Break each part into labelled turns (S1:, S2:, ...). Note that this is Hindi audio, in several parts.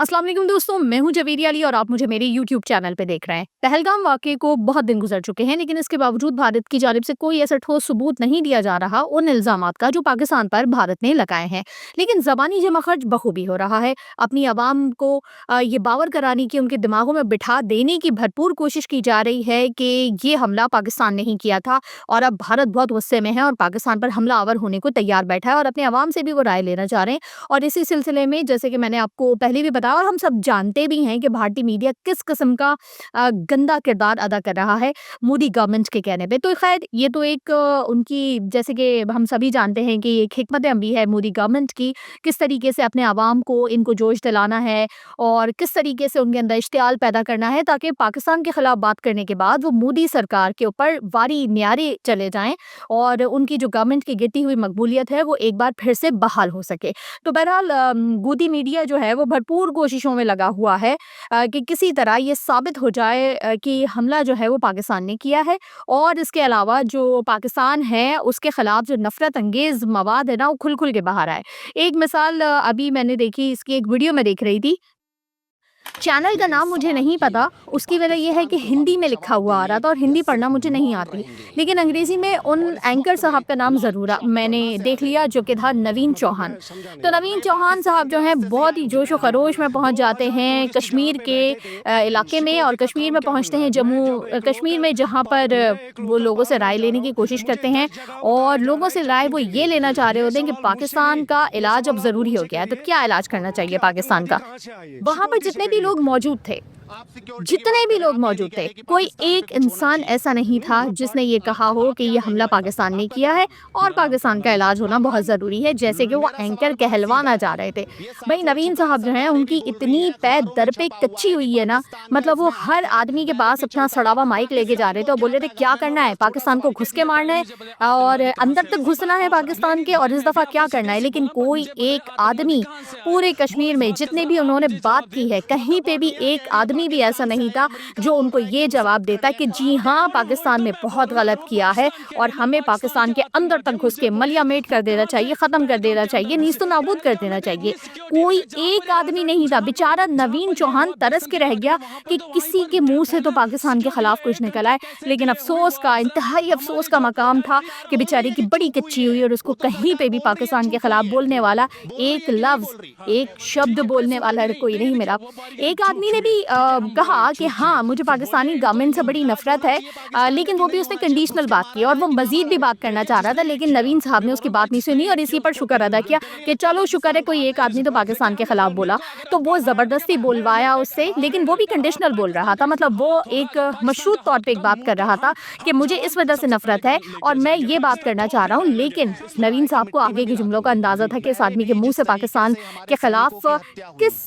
S1: अस्सलाम वालेकुम दोस्तों, मैं हूं जवेरी अली और आप मुझे मेरे यूट्यूब चैनल पे देख रहे हैं। पहलगाम वाक़ये को बहुत दिन गुजर चुके हैं, लेकिन इसके बावजूद भारत की जानिब से कोई ऐसा ठोस सबूत नहीं दिया जा रहा उन इल्ज़ामात का जो पाकिस्तान पर भारत ने लगाए हैं। लेकिन ज़बानी जमाखर्च बखूबी हो रहा है। अपनी आवाम को ये बावर कराने की, उनके दिमागों में बिठा देने की भरपूर कोशिश की जा रही है कि ये हमला पाकिस्तान ने ही किया था और अब भारत बहुत गुस्से में है और पाकिस्तान पर हमला आवर होने को तैयार बैठा है और अपने आवाम से भी वो राय लेना चाह रहे हैं। और इसी सिलसिले में जैसे कि मैंने आपको पहले भी बताया और हम सब जानते भी हैं कि भारतीय मीडिया किस किस्म का गंदा किरदार अदा कर रहा है मोदी गवर्नमेंट के कहने पे। तो खैर ये तो एक उनकी, जैसे कि हम सभी जानते हैं कि एक हिकमत अमली है मोदी गवर्नमेंट की, किस तरीके से अपने आवाम को इनको जोश दिलाना है और किस तरीके से उनके अंदर इश्तियाल पैदा करना है ताकि पाकिस्तान के खिलाफ बात करने के बाद वो मोदी सरकार के ऊपर वारी न्यारे चले जाएं और उनकी जो गवर्नमेंट की गिरती हुई मकबूलियत है वो एक बार फिर से बहाल हो सके। तो बहरहाल गोदी मीडिया जो है वो भरपूर कोशिशों में लगा हुआ है कि किसी तरह ये साबित हो जाए कि हमला जो है वो पाकिस्तान ने किया है और इसके अलावा जो पाकिस्तान है उसके खिलाफ जो नफरत अंगेज मवाद है ना वो खुल खुल के बाहर आए। एक मिसाल अभी मैंने देखी, इसकी एक वीडियो में देख रही थी। चैनल का नाम मुझे नहीं पता, उसकी वजह ये है कि हिंदी में लिखा हुआ आ रहा था और हिंदी पढ़ना मुझे नहीं आती, लेकिन अंग्रेज़ी में उन एंकर साहब का नाम ज़रूर मैंने देख लिया जो कि था नवीन चौहान। तो नवीन चौहान साहब जो हैं बहुत ही जोश व खरोश में पहुंच जाते हैं कश्मीर के इलाके में और कश्मीर में पहुंचते हैं जम्मू कश्मीर में, जहां पर वो लोगों से राय लेने की कोशिश करते हैं और लोगों से राय वो ये लेना चाह रहे होते हैं कि पाकिस्तान का इलाज अब ज़रूरी हो गया है, तो क्या इलाज करना चाहिए पाकिस्तान का। वहाँ पर जितने भी लोग मौजूद थे, जितने भी लोग मौजूद थे, कोई एक इंसान ऐसा नहीं था जिसने ये कहा हो कि ये हमला पाकिस्तान ने किया है और पाकिस्तान का इलाज होना बहुत ज़रूरी है, जैसे कि वो एंकर कहलवाना जा रहे थे। भाई नवीन साहब जो हैं उनकी इतनी पैर दर पे कच्ची हुई है ना, मतलब वो हर आदमी के पास अपना सड़ा हुआ माइक लेके जा रहे थे और बोल रहे थे क्या करना है, पाकिस्तान को घुस के मारना है और अंदर तक घुसना है पाकिस्तान के, और इस दफ़ा क्या करना है। लेकिन कोई एक आदमी पूरे कश्मीर में जितने भी उन्होंने बात की है, कहीं पे भी एक आदमी भी ऐसा नहीं था जो उनको ये जवाब देता कि जी हाँ पाकिस्तान ने बहुत गलत किया है और हमें पाकिस्तान के अंदर तक घुस के मलियामेट कर देना चाहिए, ख़त्म कर देना चाहिए, नीस्तो नाबूद कर देना चाहिए। कोई एक आदमी नहीं था। बेचारा नवीन चौहान तरस के रह गया कि किसी के मुंह से तो पाकिस्तान के खिलाफ कुछ निकल आए, लेकिन अफसोस का, इंतहाई अफसोस का मकाम था कि बेचारी की बड़ी कच्ची हुई और उसको कहीं पे भी पाकिस्तान के खिलाफ बोलने वाला एक लफ्ज़, एक शब्द बोलने वाला कोई नहीं मिला। एक आदमी ने भी कहा कि हाँ मुझे पाकिस्तानी गवर्नमेंट से बड़ी नफरत है, लेकिन वो भी उसने कंडीशनल बात की और वो मजीद भी बात करना चाह रहा था, लेकिन नवीन साहब ने उसकी बात नहीं सुनी और इसी पर शुक्र अदा किया कि चलो शुक्र है कोई एक आदमी तो पाकिस्तान के खिलाफ बोला। तो वो ज़बरदस्ती बोलवाया उससे, लेकिन वो भी कंडीशनल बोल रहा था, मतलब वो एक मशरूत तौर पर एक बात कर रहा था कि मुझे इस वजह से नफरत है और मैं ये बात करना चाह रहा हूँ। लेकिन नवीन साहब को आगे के जुमलों का अंदाज़ा था कि इस आदमी के मुँह से पाकिस्तान के खिलाफ किस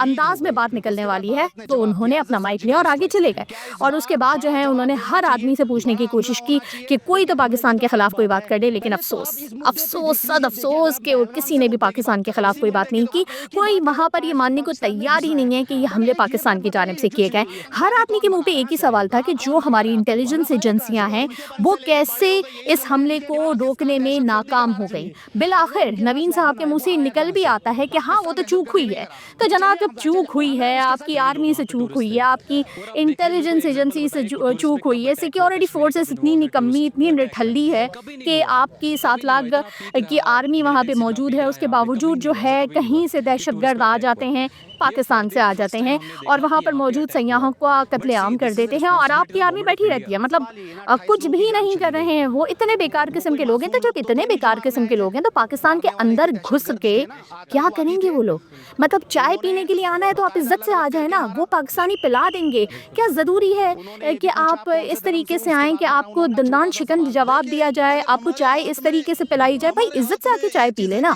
S1: अंदाज में बात निकलने वाली है, तो उन्होंने अपना माइक लिया और आगे चले गए। और उसके बाद जो है उन्होंने हर आदमी से पूछने की कोशिश की कि कोई तो पाकिस्तान के खिलाफ कोई बात कर दे, लेकिन अफसोस अफसोस सद अफसोस कि किसी ने भी पाकिस्तान के खिलाफ कोई बात नहीं की। कोई वहाँ पर ये मानने को तैयार ही नहीं है कि ये हमले पाकिस्तान की जानिब से किए गए। हर आदमी के मुंह पे एक ही सवाल था कि जो हमारी इंटेलिजेंस एजेंसियां हैं वो कैसे इस हमले को रोकने में नाकाम हो गई। बिल आखिर नवीन साहब के मुंह से निकल भी आता है कि हाँ वो तो चूक हुई है। तो जनाब जब चूक हुई है, आपकी आर्मी से चूक हुई है, आपकी इंटेलिजेंस एजेंसी से चूक हुई है, सिक्योरिटी फोर्सेस इतनी निकम्मी, इतनी निठल्ली है कि आपकी 7 लाख की आर्मी वहाँ पे मौजूद है, उसके बावजूद जो है कहीं से दहशतगर्द आ जाते हैं, पाकिस्तान से आ जाते हैं और वहाँ पर मौजूद सयाहों का कत्लेआम कर देते हैं और आपकी आर्मी बैठी रहती है, मतलब कुछ भी नहीं कर रहे हैं। वो इतने बेकार किस्म के लोग हैं। तो जब इतने बेकार किस्म के लोग हैं तो पाकिस्तान के अंदर घुस के क्या करेंगे वो लोग? मतलब चाय पीने के लिए आना है तो आप इज्जत से आ जाए ना, वो पाकिस्तानी पिला देंगे। क्या ज़रूरी है कि आप इस तरीके से आएँ कि आपको दंदान शिकन जवाब दिया जाए, आपको चाय इस तरीके से पिलाई जाए? भाई इज्जत से आके चाय पी लेना।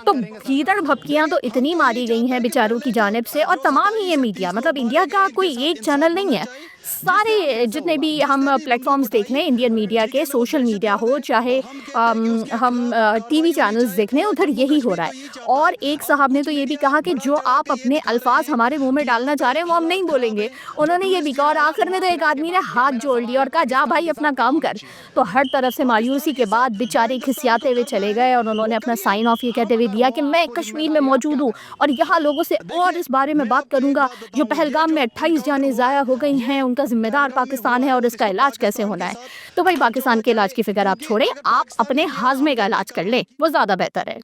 S1: तो कीदड़ भपकियाँ तो इतनी मारी गई हैं बेचारों की जानिब से, और तमाम ही ये मीडिया, मतलब इंडिया का कोई एक चैनल नहीं है, सारे जितने भी हम प्लेटफ़ॉर्म्स देख लें इंडियन मीडिया के, सोशल मीडिया हो चाहे हम टीवी चैनल्स देख लें, उधर यही हो रहा है। और एक साहब ने तो ये भी कहा कि जो आप अपने अल्फ़ाज़ हमारे मुँह में डालना चाह रहे हैं, वो हम नहीं बोलेंगे। उन्होंने ये भी कहा और आखिर में तो एक आदमी ने हाथ जोड़ लिया और कहा, "जा भाई अपना काम कर।" तो हर तरफ से मायूसी के बाद बेचारे खिसियाते हुए चले गए और उन्होंने अपना साइन ऑफ ये कहते हुए दिया कि मैं कश्मीर में मौजूद हूँ और यहाँ लोगों से और इस बारे में बात करूँगा, जो पहलगाम में 28 जानें ज़ाया हो गई हैं, उनका ज़िम्मेदार पाकिस्तान है और इसका इलाज कैसे होना है। तो भाई पाकिस्तान के इलाज की फ़िक्र आप छोड़ें, आप अपने हाज़मे का इलाज कर लें, वो ज़्यादा बेहतर है।